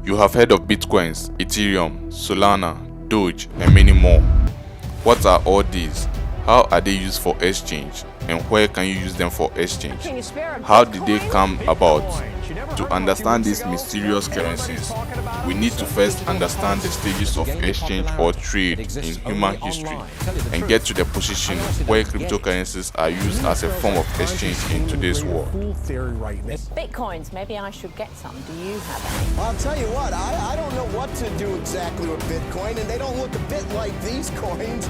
You have heard of Bitcoins, Ethereum, Solana, Doge, and many more. What are all these? How are they used for exchange? And where can you use them for exchange? How did they come about? To understand these mysterious currencies, we need to first understand the stages of exchange or trade in human history and get to the position where cryptocurrencies are used as a form of exchange in today's world. Bitcoins, maybe I should get some. Do you have any? I'll tell you what, I don't know what to do exactly with Bitcoin, and they don't look a bit like these coins.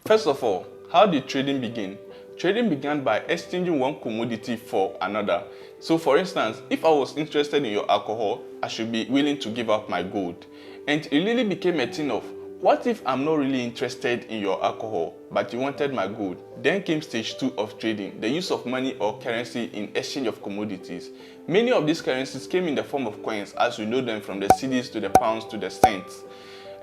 First of all, how did trading begin? Trading began by exchanging one commodity for another. So for instance, if I was interested in your alcohol, I should be willing to give up my gold. And it really became a thing of, what if I'm not really interested in your alcohol, but you wanted my gold? Then came stage 2 of trading, the use of money or currency in exchange of commodities. Many of these currencies came in the form of coins, as we know them, from the cedis to the pounds to the cents.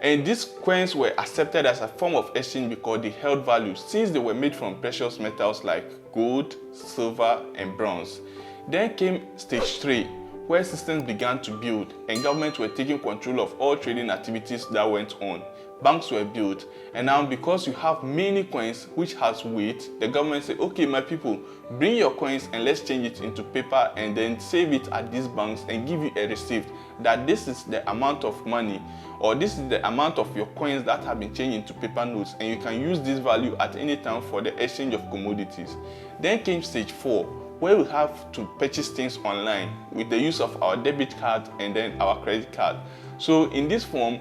And these coins were accepted as a form of exchange because they held value since they were made from precious metals like gold, silver, and bronze. Then came stage 3, where systems began to build and governments were taking control of all trading activities that went on. Banks were built, and now because you have many coins which has weight, the government said, okay, my people, bring your coins and let's change it into paper and then save it at these banks and give you a receipt that this is the amount of money or this is the amount of your coins that have been changed into paper notes, and you can use this value at any time for the exchange of commodities. Then came stage 4, where we have to purchase things online with the use of our debit card and then our credit card. So in this form,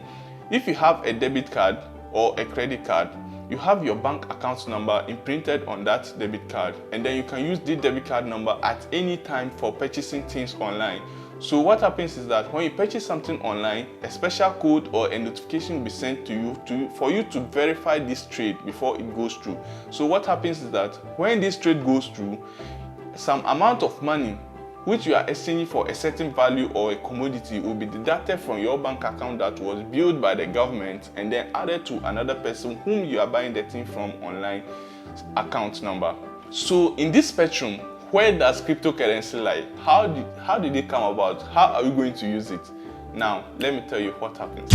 if you have a debit card or a credit card, you have your bank account number imprinted on that debit card, and then you can use the debit card number at any time for purchasing things online. So what happens is that when you purchase something online, a special code or a notification will be sent to you for you to verify this trade before it goes through. So what happens is that when this trade goes through, some amount of money which you are exchanging for a certain value or a commodity will be deducted from your bank account that was built by the government and then added to another person whom you are buying the thing from online account number. So in this spectrum, where does cryptocurrency lie? How did it come about? How are we going to use it? Now, let me tell you what happens.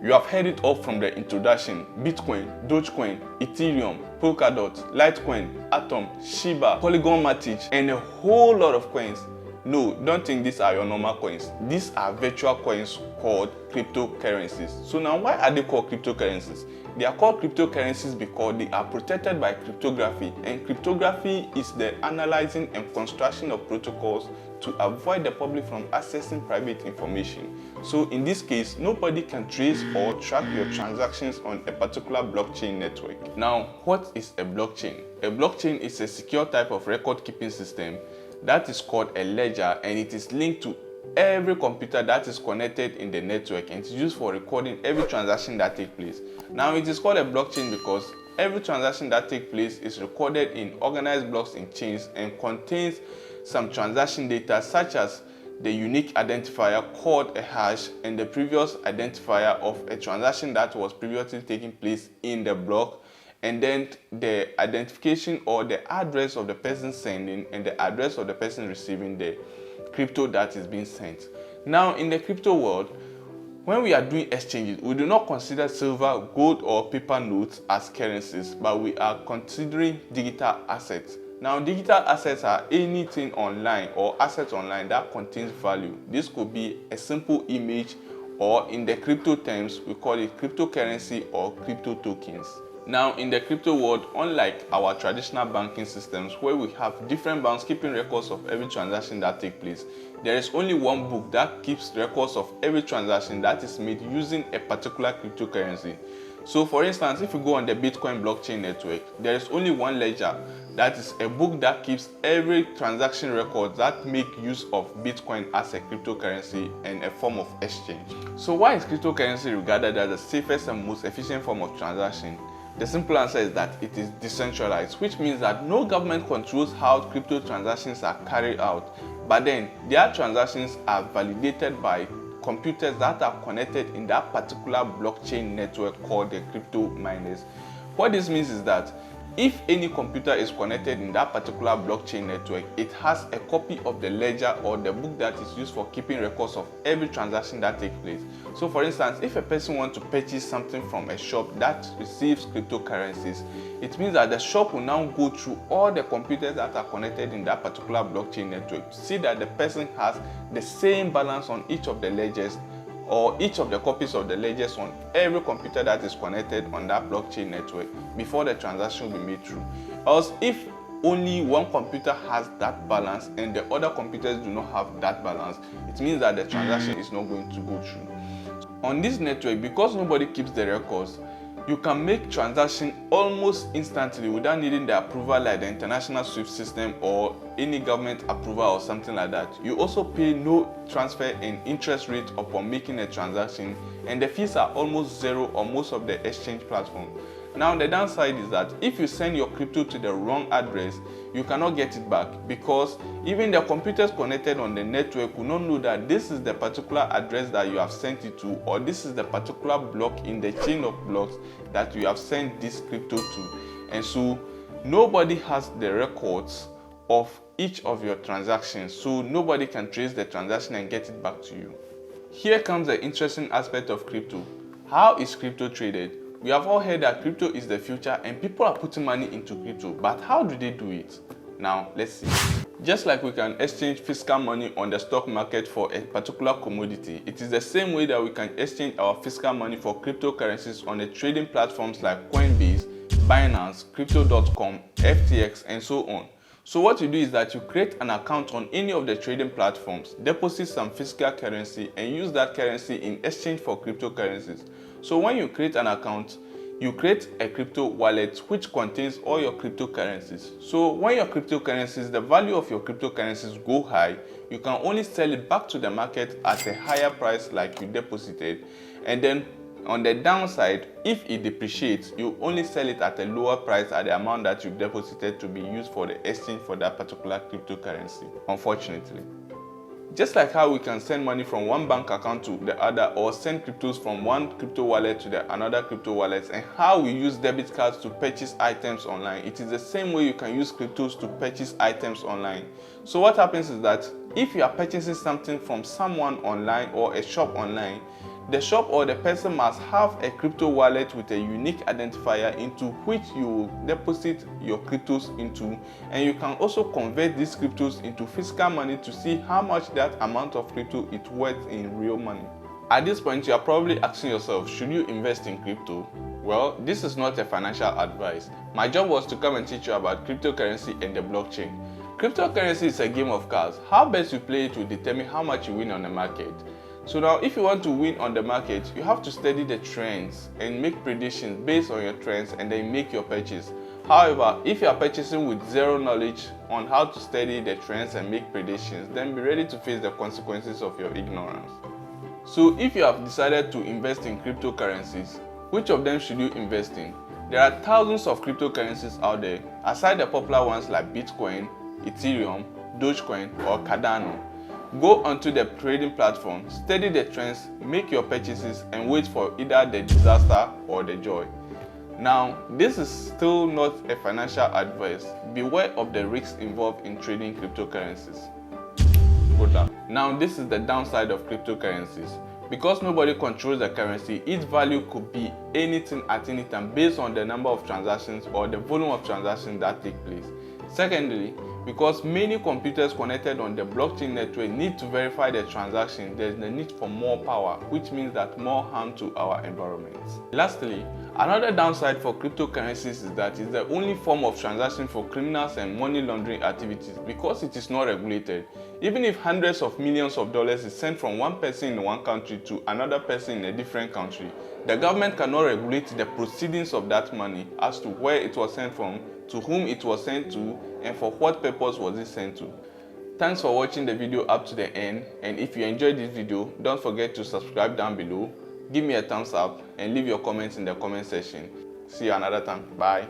You have heard it all from the introduction: Bitcoin, Dogecoin, Ethereum, Polkadot, Litecoin, Atom, Shiba, Polygon Matic, and a whole lot of coins. No, don't think these are your normal coins. These are virtual coins called cryptocurrencies. So now, why are they called cryptocurrencies? They are called cryptocurrencies because they are protected by cryptography, and cryptography is the analyzing and construction of protocols to avoid the public from accessing private information. So in this case, nobody can trace or track your transactions on a particular blockchain network. Now, what is a blockchain? A blockchain is a secure type of record-keeping system that is called a ledger, and it is linked to every computer that is connected in the network, and it's used for recording every transaction that takes place. Now, it is called a blockchain because every transaction that takes place is recorded in organized blocks in chains and contains some transaction data such as the unique identifier called a hash and the previous identifier of a transaction that was previously taking place in the block, and then the identification or the address of the person sending and the address of the person receiving the crypto that is being sent. Now, in the crypto world, when we are doing exchanges, we do not consider silver, gold, or paper notes as currencies, but we are considering digital assets. Now, digital assets are anything online or assets online that contains value. This could be a simple image, or in the crypto terms, we call it cryptocurrency or crypto tokens. Now, in the crypto world, unlike our traditional banking systems where we have different banks keeping records of every transaction that takes place, there is only one book that keeps records of every transaction that is made using a particular cryptocurrency. So for instance, if you go on the Bitcoin blockchain network, there is only one ledger, that is a book that keeps every transaction record that make use of Bitcoin as a cryptocurrency and a form of exchange. So why is cryptocurrency regarded as the safest and most efficient form of transaction? The simple answer is that it is decentralized, which means that no government controls how crypto transactions are carried out, but then their transactions are validated by computers that are connected in that particular blockchain network called the crypto miners. What this means is that if any computer is connected in that particular blockchain network, it has a copy of the ledger or the book that is used for keeping records of every transaction that takes place. So for instance, if a person wants to purchase something from a shop that receives cryptocurrencies, it means that the shop will now go through all the computers that are connected in that particular blockchain network to see that the person has the same balance on each of the ledgers or each of the copies of the ledgers on every computer that is connected on that blockchain network before the transaction will be made through. Else, if only one computer has that balance and the other computers do not have that balance, it means that the transaction is not going to go through. On this network, because nobody keeps the records, you can make transactions almost instantly without needing the approval like the international SWIFT system or any government approval or something like that. You also pay no transfer and interest rate upon making a transaction, and the fees are almost zero on most of the exchange platforms. Now the downside is that if you send your crypto to the wrong address, you cannot get it back, because even the computers connected on the network will not know that this is the particular address that you have sent it to, or this is the particular block in the chain of blocks that you have sent this crypto to. And so nobody has the records of each of your transactions, so nobody can trace the transaction and get it back to you. Here comes the interesting aspect of crypto. How is crypto traded? We have all heard that crypto is the future and people are putting money into crypto, but how do they do it? Now, let's see. Just like we can exchange physical money on the stock market for a particular commodity, it is the same way that we can exchange our physical money for cryptocurrencies on the trading platforms like Coinbase, Binance, Crypto.com, FTX, and so on. So what you do is that you create an account on any of the trading platforms, deposit some physical currency, and use that currency in exchange for cryptocurrencies. So when you create an account, you create a crypto wallet which contains all your cryptocurrencies. So when your cryptocurrencies, the value of your cryptocurrencies go high, you can only sell it back to the market at a higher price like you deposited. And then on the downside, if it depreciates, you only sell it at a lower price at the amount that you deposited to be used for the exchange for that particular cryptocurrency, unfortunately. Just like how we can send money from one bank account to the other, or send cryptos from one crypto wallet to the another crypto wallet, and how we use debit cards to purchase items online, it is the same way you can use cryptos to purchase items online. So what happens is that if you are purchasing something from someone online or a shop online, the shop or the person must have a crypto wallet with a unique identifier into which you deposit your cryptos into, and you can also convert these cryptos into physical money to see how much that amount of crypto is worth in real money. At this point, you are probably asking yourself, should you invest in crypto? Well, this is not a financial advice. My job was to come and teach you about cryptocurrency and the blockchain. Cryptocurrency is a game of cards. How best you play it will determine how much you win on the market. So now, if you want to win on the market, you have to study the trends and make predictions based on your trends and then make your purchase. However, if you are purchasing with zero knowledge on how to study the trends and make predictions, then be ready to face the consequences of your ignorance. So if you have decided to invest in cryptocurrencies, which of them should you invest in? There are thousands of cryptocurrencies out there, aside the popular ones like Bitcoin, Ethereum, Dogecoin, or Cardano. Go onto the trading platform, study the trends, make your purchases, and wait for either the disaster or the joy. Now, this is still not a financial advice. Beware of the risks involved in trading cryptocurrencies. Good luck. Now, this is the downside of cryptocurrencies. Because nobody controls the currency, its value could be anything at any time based on the number of transactions or the volume of transactions that take place. Secondly, because many computers connected on the blockchain network need to verify the transaction, there is the need for more power, which means that more harm to our environment. Lastly, another downside for cryptocurrencies is that it's the only form of transaction for criminals and money laundering activities because it is not regulated. Even if hundreds of millions of dollars is sent from one person in one country to another person in a different country, the government cannot regulate the proceedings of that money as to where it was sent from, to whom it was sent to, and for what purpose was it sent to. Thanks for watching the video up to the end, and if you enjoyed this video, don't forget to subscribe down below, give me a thumbs up, and leave your comments in the comment section. See you another time. Bye.